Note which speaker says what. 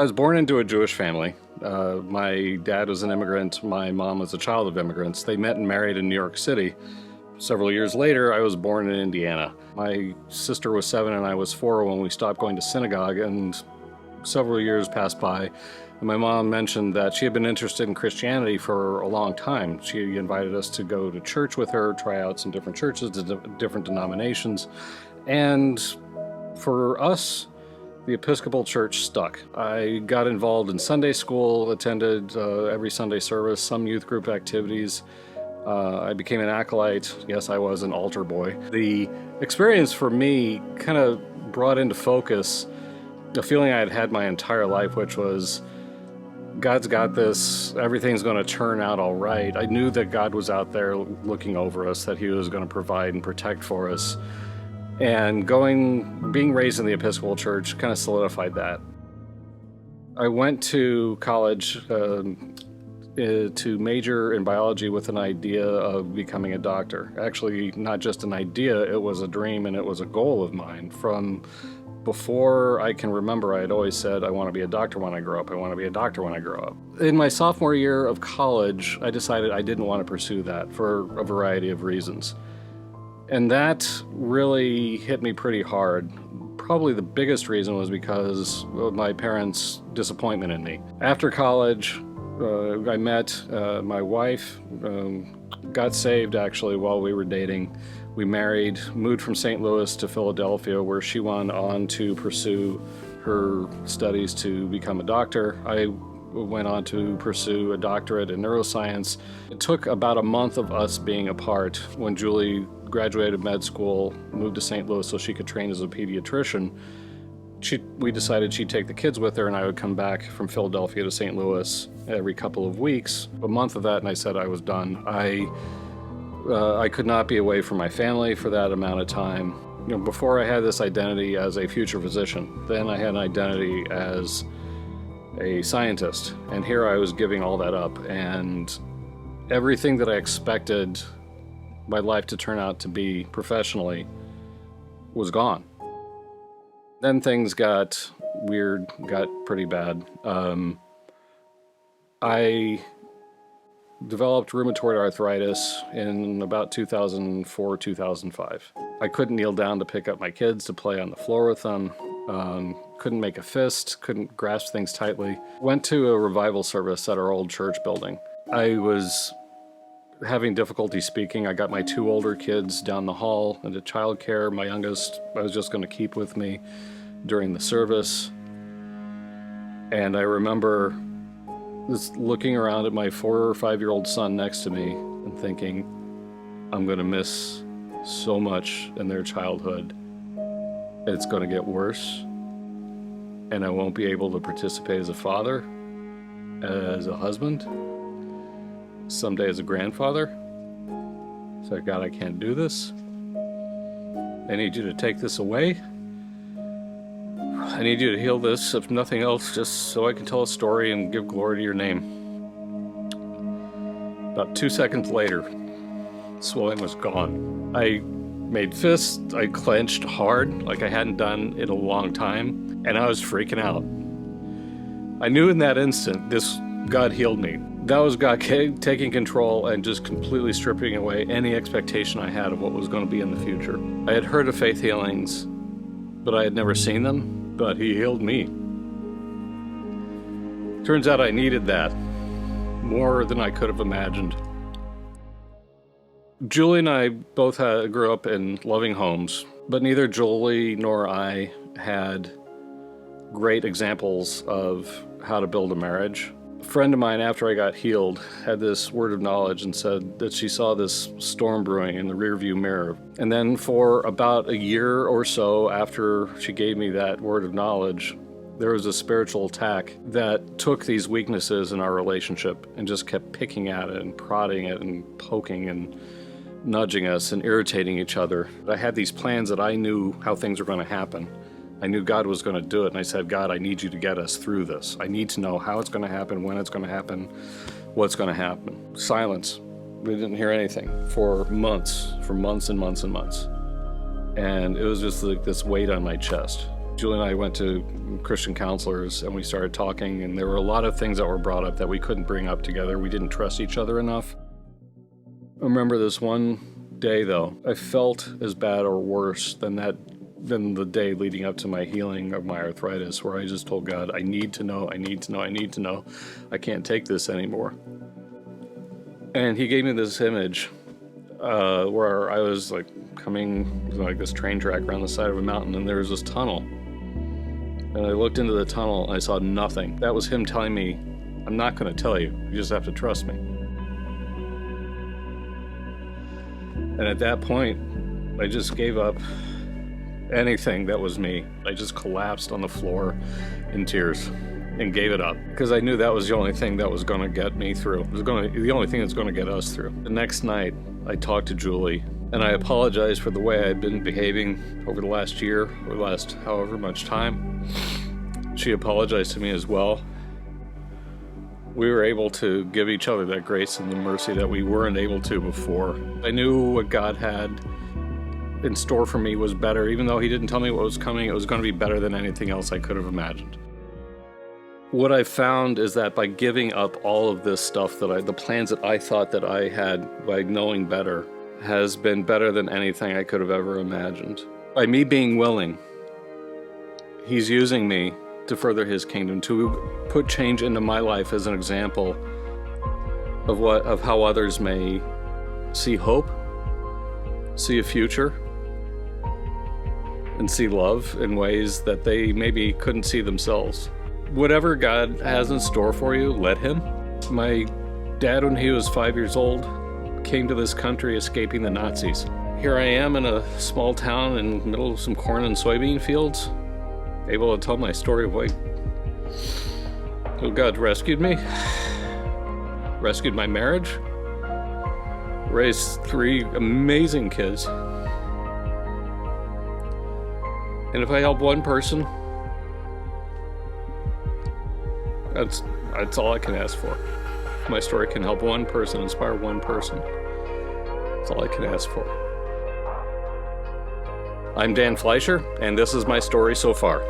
Speaker 1: I was born into a Jewish family. My dad was an immigrant. My mom was a child of immigrants. They met and married in New York City. Several years later, I was born in Indiana. My sister was 7 and I was 4 when we stopped going to synagogue, and several years passed by. And my mom mentioned that she had been interested in Christianity for a long time. She invited us to go to church with her, try out some different churches, different denominations. And for us, the Episcopal Church stuck. I got involved in Sunday school, attended every Sunday service, some youth group activities. I became an acolyte. Yes, I was an altar boy. The experience for me kind of brought into focus a feeling I had had my entire life, which was, God's got this, everything's going to turn out all right. I knew that God was out there looking over us, that he was going to provide and protect for us. And being raised in the Episcopal Church kind of solidified that. I went to college to major in biology with an idea of becoming a doctor. Actually, not just an idea, it was a dream and it was a goal of mine. From before I can remember, I had always said, I want to be a doctor when I grow up. I want to be a doctor when I grow up. In my sophomore year of college, I decided I didn't want to pursue that for a variety of reasons. And that really hit me pretty hard. Probably the biggest reason was because of my parents' disappointment in me. After college, I met my wife, got saved actually while we were dating. We married, moved from St. Louis to Philadelphia, where she went on to pursue her studies to become a doctor. I went on to pursue a doctorate in neuroscience. It took about a month of us being apart when Julie graduated med school, moved to St. Louis so she could train as a pediatrician. We decided she'd take the kids with her and I would come back from Philadelphia to St. Louis every couple of weeks. A month of that and I said I was done. I could not be away from my family for that amount of time. You know, before I had this identity as a future physician, then I had an identity as a scientist. And here I was giving all that up, and everything that I expected my life to turn out to be professionally was gone. Then things got weird, got pretty bad. I developed rheumatoid arthritis in about 2004, 2005. I couldn't kneel down to pick up my kids to play on the floor with them. Couldn't make a fist, couldn't grasp things tightly. Went to a revival service at our old church building. I was having difficulty speaking. I got my 2 older kids down the hall into childcare. My youngest, I was just going to keep with me during the service. And I remember just looking around at my 4 or 5-year-old son next to me and thinking, I'm going to miss so much in their childhood. It's going to get worse, and I won't be able to participate as a father, as a husband, someday as a grandfather. So God, I can't do this. I need you to take this away. I need you to heal this, if nothing else, just so I can tell a story and give glory to your name. About 2 seconds later, swelling was gone. I made fists, I clenched hard like I hadn't done in a long time, and I was freaking out. I knew in that instant, God healed me. That was God taking control and just completely stripping away any expectation I had of what was going to be in the future. I had heard of faith healings, but I had never seen them. But he healed me. Turns out I needed that more than I could have imagined. Julie and I both grew up in loving homes, but neither Julie nor I had great examples of how to build a marriage. A friend of mine, after I got healed, had this word of knowledge and said that she saw this storm brewing in the rearview mirror. And then for about a year or so after she gave me that word of knowledge, there was a spiritual attack that took these weaknesses in our relationship and just kept picking at it and prodding it and poking and nudging us and irritating each other. I had these plans that I knew how things were going to happen. I knew God was going to do it, and I said, God, I need you to get us through this. I need to know how it's going to happen, when it's going to happen, what's going to happen. Silence. We didn't hear anything for months and months and months. And it was just like this weight on my chest. Julie and I went to Christian counselors and we started talking, and there were a lot of things that were brought up that we couldn't bring up together. We didn't trust each other enough. I remember this one day, though, I felt as bad or worse than the day leading up to my healing of my arthritis, where I just told God, I need to know, I need to know, I need to know. I can't take this anymore. And he gave me this image where I was like coming like this train track around the side of a mountain, and there was this tunnel. And I looked into the tunnel and I saw nothing. That was him telling me, I'm not going to tell you. You just have to trust me. And at that point, I just gave up anything that was me. I just collapsed on the floor in tears and gave it up, because I knew that was the only thing that was going to get me through. It was the only thing that's going to get us through. The next night, I talked to Julie, and I apologized for the way I'd been behaving over the last year, or the last however much time. She apologized to me as well. We were able to give each other that grace and the mercy that we weren't able to before. I knew what God had in store for me was better. Even though he didn't tell me what was coming, it was going to be better than anything else I could have imagined. What I found is that by giving up all of this stuff, the plans that I thought that I had by knowing better, has been better than anything I could have ever imagined. By me being willing, he's using me to further his kingdom, to put change into my life as an example of how others may see hope, see a future, and see love in ways that they maybe couldn't see themselves. Whatever God has in store for you, let him. My dad, when he was 5 years old, came to this country escaping the Nazis. Here I am in a small town in the middle of some corn and soybean fields, able to tell my story of how God rescued me, rescued my marriage, raised 3 amazing kids. And if I help one person, that's all I can ask for. If my story can help one person, inspire one person, that's all I can ask for. I'm Dan Fleischer, and this is my story so far.